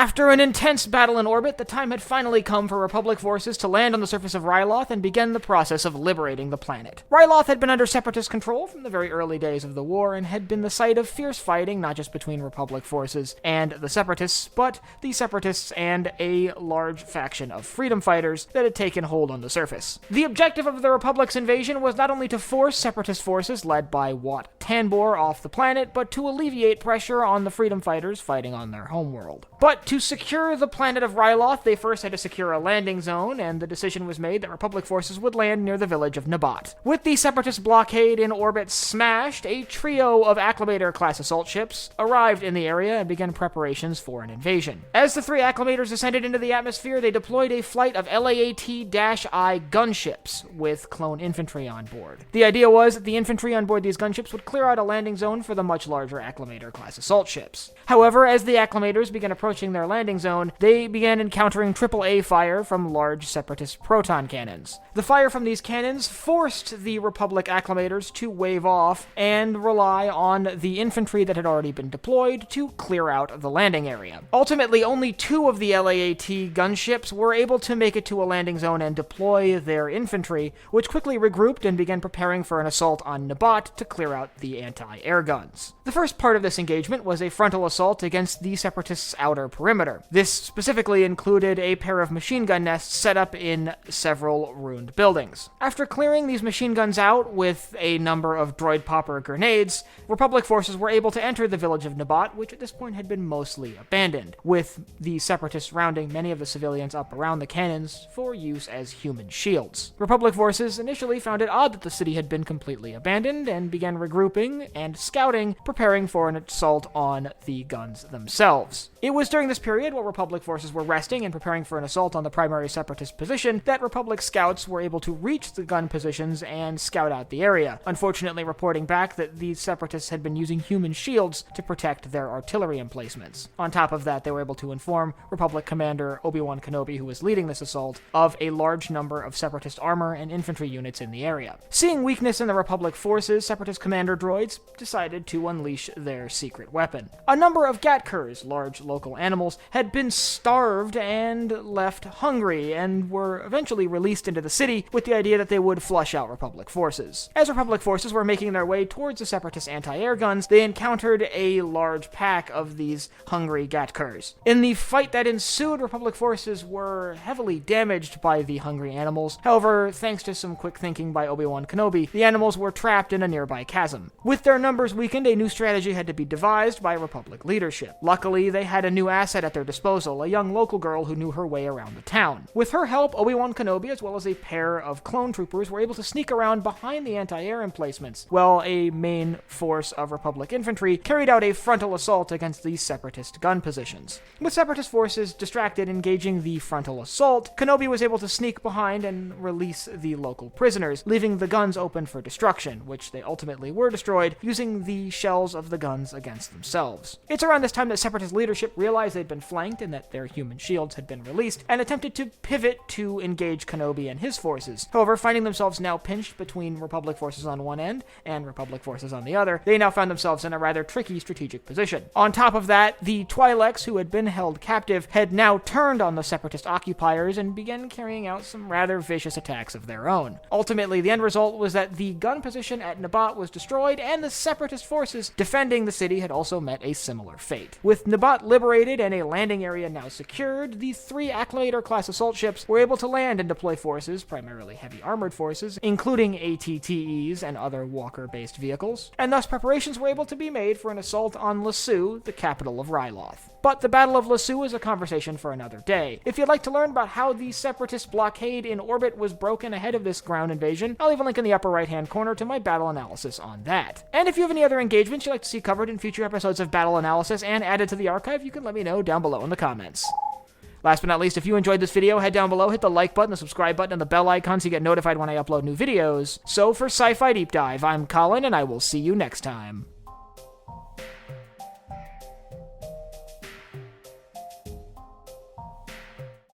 After an intense battle in orbit, the time had finally come for Republic forces to land on the surface of Ryloth and begin the process of liberating the planet. Ryloth had been under Separatist control from the very early days of the war and had been the site of fierce fighting not just between Republic forces and the Separatists, but the Separatists and a large faction of freedom fighters that had taken hold on the surface. The objective of the Republic's invasion was not only to force Separatist forces led by Wat Tanbor off the planet, but to alleviate pressure on the freedom fighters fighting on their homeworld. But to secure the planet of Ryloth, they first had to secure a landing zone, and the decision was made that Republic forces would land near the village of Nabat. With the Separatist blockade in orbit smashed, a trio of Acclamator-class assault ships arrived in the area and began preparations for an invasion. As the three Acclamators ascended into the atmosphere, they deployed a flight of LAAT-I gunships with clone infantry on board. The idea was that the infantry on board these gunships would clear out a landing zone for the much larger Acclamator-class assault ships. However, as the Acclamators began approaching their landing zone, they began encountering AAA fire from large Separatist proton cannons. The fire from these cannons forced the Republic Acclamators to wave off and rely on the infantry that had already been deployed to clear out the landing area. Ultimately, only two of the LAAT gunships were able to make it to a landing zone and deploy their infantry, which quickly regrouped and began preparing for an assault on Nabat to clear out the anti-air guns. The first part of this engagement was a frontal assault against the Separatists' outer perimeter. This specifically included a pair of machine gun nests set up in several ruined buildings. After clearing these machine guns out with a number of droid popper grenades, Republic forces were able to enter the village of Nabat, which at this point had been mostly abandoned, with the Separatists rounding many of the civilians up around the cannons for use as human shields. Republic forces initially found it odd that the city had been completely abandoned and began regrouping and scouting, preparing for an assault on the guns themselves. It was during this period, while Republic forces were resting and preparing for an assault on the primary Separatist position, that Republic scouts were able to reach the gun positions and scout out the area, unfortunately reporting back that these Separatists had been using human shields to protect their artillery emplacements. On top of that, they were able to inform Republic Commander Obi-Wan Kenobi, who was leading this assault, of a large number of Separatist armor and infantry units in the area. Seeing weakness in the Republic forces, Separatist commander droids decided to unleash their secret weapon. A number of Gatkurs, large local animals, had been starved and left hungry, and were eventually released into the city with the idea that they would flush out Republic forces. As Republic forces were making their way towards the Separatist anti-air guns, they encountered a large pack of these hungry Gatkurs. In the fight that ensued, Republic forces were heavily damaged by the hungry animals. However, thanks to some quick thinking by Obi-Wan Kenobi, the animals were trapped in a nearby chasm. With their numbers weakened, a new strategy had to be devised by Republic leadership. Luckily, they had a new asset at their disposal, a young local girl who knew her way around the town. With her help, Obi-Wan Kenobi, as well as a pair of clone troopers, were able to sneak around behind the anti-air emplacements, while a main force of Republic infantry carried out a frontal assault against the Separatist gun positions. With Separatist forces distracted engaging the frontal assault, Kenobi was able to sneak behind and release the local prisoners, leaving the guns open for destruction, which they ultimately were destroyed using the shells of the guns against themselves. It's around this time that Separatist leadership realized they'd been flanked and that their human shields had been released, and attempted to pivot to engage Kenobi and his forces. However, finding themselves now pinched between Republic forces on one end and Republic forces on the other, they now found themselves in a rather tricky strategic position. On top of that, the Twi'leks, who had been held captive, had now turned on the Separatist occupiers and began carrying out some rather vicious attacks of their own. Ultimately, the end result was that the gun position at Nabat was destroyed, and the Separatist forces defending the city had also met a similar fate. With Nabat liberated and a landing area now secured, the three Acclamator-class assault ships were able to land and deploy forces, primarily heavy armored forces, including ATTEs and other walker-based vehicles, and thus preparations were able to be made for an assault on Lasu, the capital of Ryloth. But the Battle of Lasu is a conversation for another day. If you'd like to learn about how the Separatist blockade in orbit was broken ahead of this ground invasion, I'll leave a link in the upper right-hand corner to my battle analysis on that. And if you have any other engagements you'd like to see covered in future episodes of Battle Analysis and added to the archive, you can let me know down below in the comments. Last but not least, if you enjoyed this video, head down below, hit the like button, the subscribe button, and the bell icon so you get notified when I upload new videos. So for Sci-Fi Deep Dive, I'm Colin, and I will see you next time.